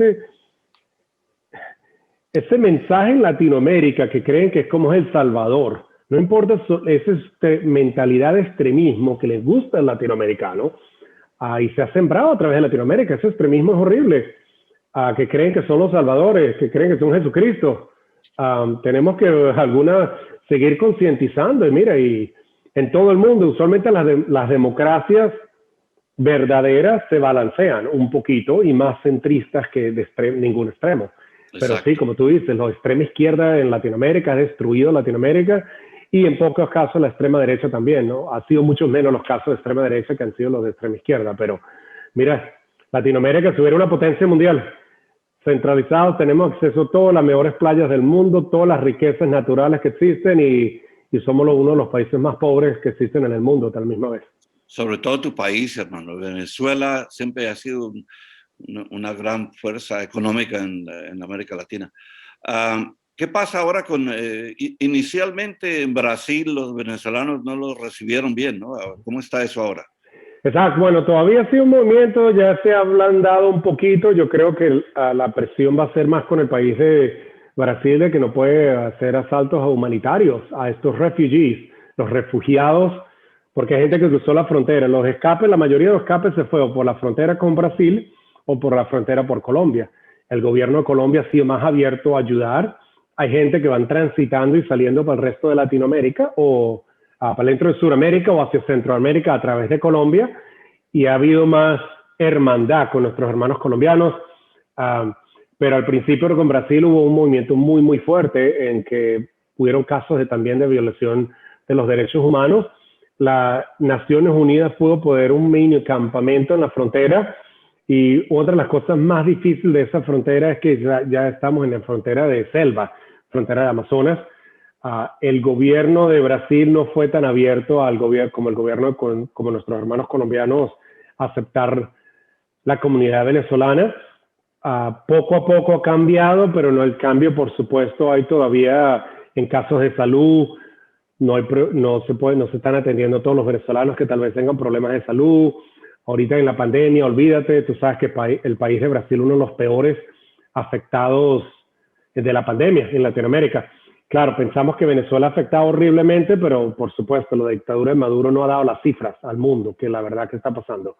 ese mensaje en Latinoamérica que creen que es como El Salvador, no importa esa mentalidad de extremismo que les gusta al latinoamericano, y se ha sembrado a través de Latinoamérica. Ese extremismo es horrible, que creen que son los salvadores, que creen que son Jesucristo. Tenemos que seguir concientizando, y mira, y en todo el mundo, usualmente las democracias verdaderas se balancean un poquito y más centristas que de ningún extremo. Pero sí, como tú dices, la extrema izquierda en Latinoamérica ha destruido Latinoamérica, y en pocos casos la extrema derecha también, ¿no? Ha sido mucho menos los casos de extrema derecha que han sido los de extrema izquierda. Pero mira, Latinoamérica, si hubiera una potencia mundial, centralizados, tenemos acceso a todas las mejores playas del mundo, todas las riquezas naturales que existen, y somos uno de los países más pobres que existen en el mundo a la misma vez. Sobre todo tu país, hermano. Venezuela siempre ha sido una gran fuerza económica en América Latina. ¿Qué pasa ahora con... inicialmente en Brasil los venezolanos no los recibieron bien, ¿no? ¿Cómo está eso ahora? Exacto. Bueno, todavía ha sido un movimiento, ya se ha ablandado un poquito. Yo creo que la presión va a ser más con el país de Brasil, de que no puede hacer asaltos humanitarios a estos refugees, los refugiados, porque hay gente que cruzó la frontera. Los escapes, la mayoría de los escapes se fue o por la frontera con Brasil o por la frontera por Colombia. El gobierno de Colombia ha sido más abierto a ayudar. Hay gente que van transitando y saliendo para el resto de Latinoamérica o para dentro de Sudamérica o hacia Centroamérica a través de Colombia, y ha habido más hermandad con nuestros hermanos colombianos. Pero al principio con Brasil hubo un movimiento muy, muy fuerte en que hubieron casos también de violación de los derechos humanos. Las Naciones Unidas pudo poner un mini campamento en la frontera, y otra de las cosas más difíciles de esa frontera es que ya estamos en la frontera de selva, frontera de Amazonas. El gobierno de Brasil no fue tan abierto como el gobierno, como nuestros hermanos colombianos, a aceptar la comunidad venezolana. Poco a poco ha cambiado, pero no el cambio, por supuesto, hay todavía en casos de salud. No se están atendiendo todos los venezolanos que tal vez tengan problemas de salud. Ahorita en la pandemia, olvídate, tú sabes que el país de Brasil es uno de los peores afectados de la pandemia en Latinoamérica. Claro, pensamos que Venezuela ha afectado horriblemente, pero por supuesto la dictadura de Maduro no ha dado las cifras al mundo, que la verdad que está pasando.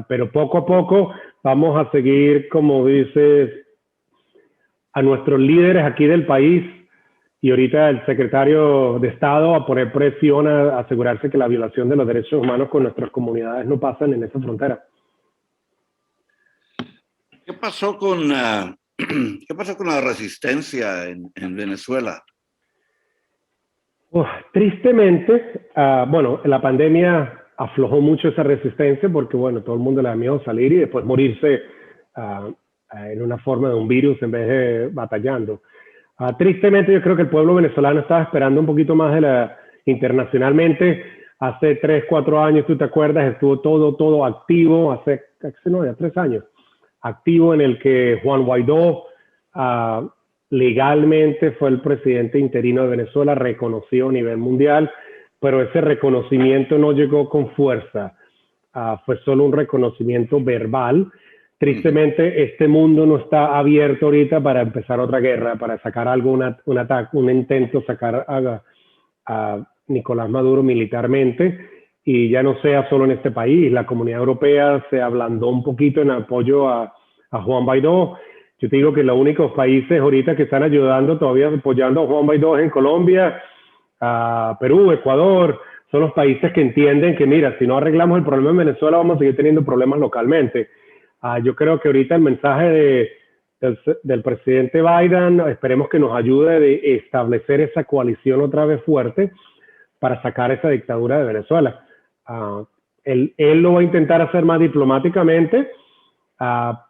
Pero poco a poco vamos a seguir, como dices, a nuestros líderes aquí del país, y ahorita el secretario de Estado, a poner presión a asegurarse que la violación de los derechos humanos con nuestras comunidades no pasan en esa frontera. ¿Qué pasó con la resistencia en Venezuela? Tristemente, bueno, la pandemia aflojó mucho esa resistencia porque, bueno, todo el mundo le da miedo salir y después morirse en una forma de un virus en vez de batallando. Tristemente, yo creo que el pueblo venezolano estaba esperando un poquito más internacionalmente. Hace 3, 4 años, tú te acuerdas, estuvo todo activo, ya 3 años, activo en el que Juan Guaidó legalmente fue el presidente interino de Venezuela, reconocido a nivel mundial, pero ese reconocimiento no llegó con fuerza, fue solo un reconocimiento verbal. Tristemente, este mundo no está abierto ahorita para empezar otra guerra, para sacar algo, un ataque, un intento, sacar a Nicolás Maduro militarmente, y ya no sea solo en este país. La comunidad europea se ablandó un poquito en apoyo a Juan Guaidó. Yo te digo que los únicos países ahorita que están ayudando, todavía apoyando a Juan Guaidó en Colombia, Perú, Ecuador, son los países que entienden que, mira, si no arreglamos el problema en Venezuela, vamos a seguir teniendo problemas localmente. Yo creo que ahorita el mensaje del presidente Biden, esperemos que nos ayude a establecer esa coalición otra vez fuerte para sacar esa dictadura de Venezuela. Él lo va a intentar hacer más diplomáticamente,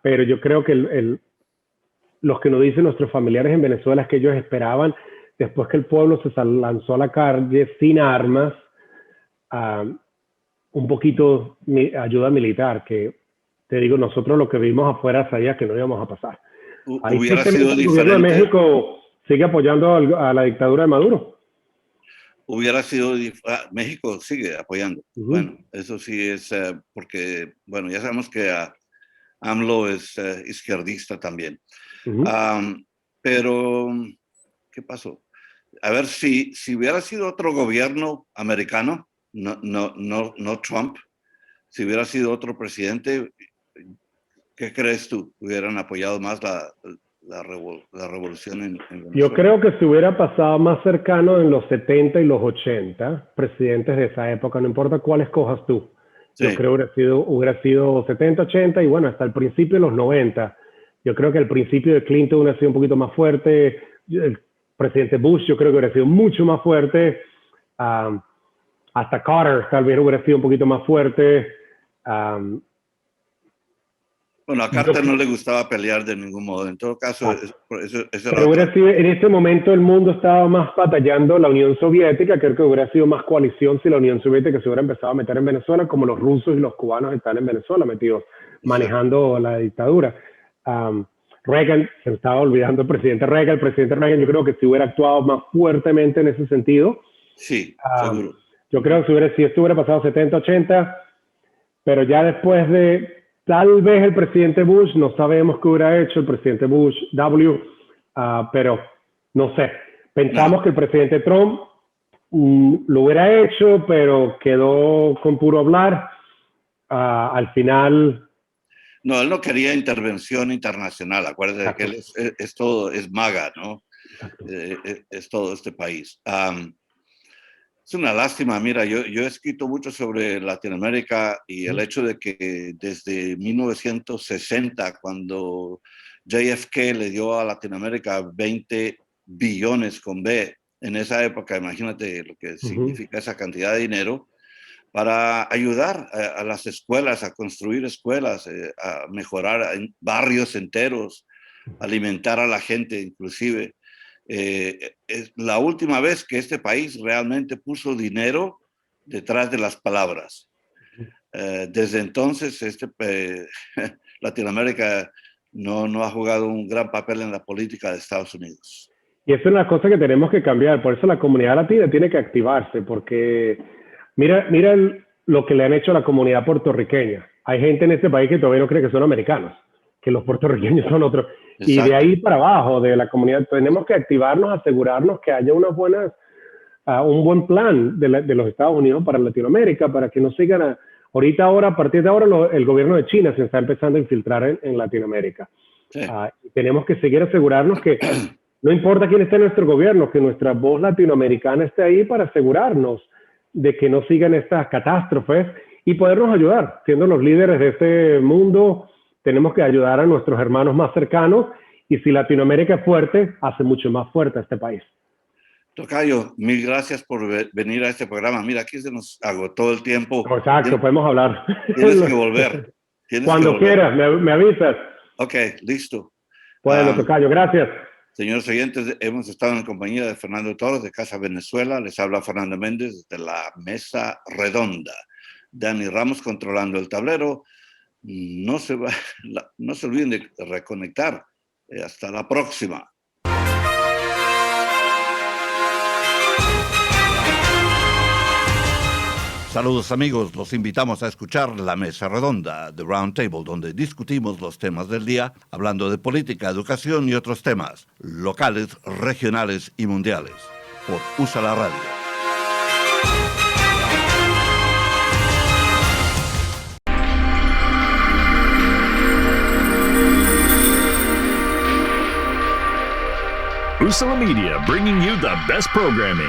pero yo creo que los que nos dicen nuestros familiares en Venezuela es que ellos esperaban, después que el pueblo se lanzó a la calle sin armas, un poquito ayuda militar, que te digo, nosotros lo que vimos afuera sabía que no íbamos a pasar. Hubiera sido el gobierno de diferente. México sigue apoyando a la dictadura de Maduro. Hubiera sido, México sigue apoyando. Bueno, eso sí es porque, bueno, ya sabemos que AMLO es izquierdista también. Pero, ¿qué pasó? A ver, si hubiera sido otro gobierno americano, no Trump, si hubiera sido otro presidente, ¿qué crees tú? ¿Hubieran apoyado más la revolución en Venezuela? Yo creo que si hubiera pasado más cercano en los 70 y los 80, presidentes de esa época, no importa cuál escojas tú. Sí. Yo creo que hubiera sido 70, 80 y bueno, hasta el principio de los 90. Yo creo que el principio de Clinton hubiera sido un poquito más fuerte. El presidente Bush yo creo que hubiera sido mucho más fuerte. Hasta Carter tal vez hubiera sido un poquito más fuerte. Bueno, a Carter no le gustaba pelear de ningún modo. En todo caso, pero hubiera sido, en este momento el mundo estaba más batallando la Unión Soviética. Creo que hubiera sido más coalición si la Unión Soviética se hubiera empezado a meter en Venezuela, como los rusos y los cubanos están en Venezuela metidos, manejando la dictadura. Reagan, se me estaba olvidando el presidente Reagan. Yo creo que si hubiera actuado más fuertemente en ese sentido. Sí, seguro. Yo creo que si esto hubiera pasado 70, 80, pero ya después de tal vez el presidente Bush, no sabemos qué hubiera hecho el presidente Bush W, pero no sé. Pensamos que el presidente Trump lo hubiera hecho, pero quedó con puro hablar. Al final... No, él no quería intervención internacional. Acuérdate que él es todo, es MAGA, ¿no? Es todo este país. Es una lástima. Mira, yo he escrito mucho sobre Latinoamérica y el hecho de que desde 1960, cuando JFK le dio a Latinoamérica 20 billones con B, en esa época, imagínate lo que significa esa cantidad de dinero, para ayudar a las escuelas, a construir escuelas, a mejorar barrios enteros, alimentar a la gente inclusive. Es la última vez que este país realmente puso dinero detrás de las palabras. Desde entonces, Latinoamérica no ha jugado un gran papel en la política de Estados Unidos. Y eso es una cosa que tenemos que cambiar. Por eso la comunidad latina tiene que activarse, porque mira lo que le han hecho a la comunidad puertorriqueña. Hay gente en este país que todavía no cree que son americanos, que los puertorriqueños son otros. Exacto. Y de ahí para abajo, de la comunidad, tenemos que activarnos, asegurarnos que haya un buen plan de los Estados Unidos para Latinoamérica, para que no sigan a partir de ahora, el gobierno de China se está empezando a infiltrar en Latinoamérica. Sí. Tenemos que seguir asegurarnos que no importa quién esté en nuestro gobierno, que nuestra voz latinoamericana esté ahí para asegurarnos de que no sigan estas catástrofes y podernos ayudar. Siendo los líderes de este mundo, tenemos que ayudar a nuestros hermanos más cercanos, y si Latinoamérica es fuerte, hace mucho más fuerte a este país. Tocayo, mil gracias por venir a este programa. Mira, aquí se nos agotó el tiempo. Exacto, podemos hablar. Tienes que volver. Cuando quieras, me avisas. Ok, listo. Bueno, Tocayo, gracias. Señores oyentes, hemos estado en compañía de Fernando Torres de Casa Venezuela. Les habla Fernando Méndez de la Mesa Redonda. Dani Ramos controlando el tablero. No se olviden de reconectar. Hasta la próxima. Saludos amigos, los invitamos a escuchar La Mesa Redonda de Roundtable, donde discutimos los temas del día, hablando de política, educación y otros temas, locales, regionales y mundiales, por USALA Radio. USALA Media, bringing you the best programming.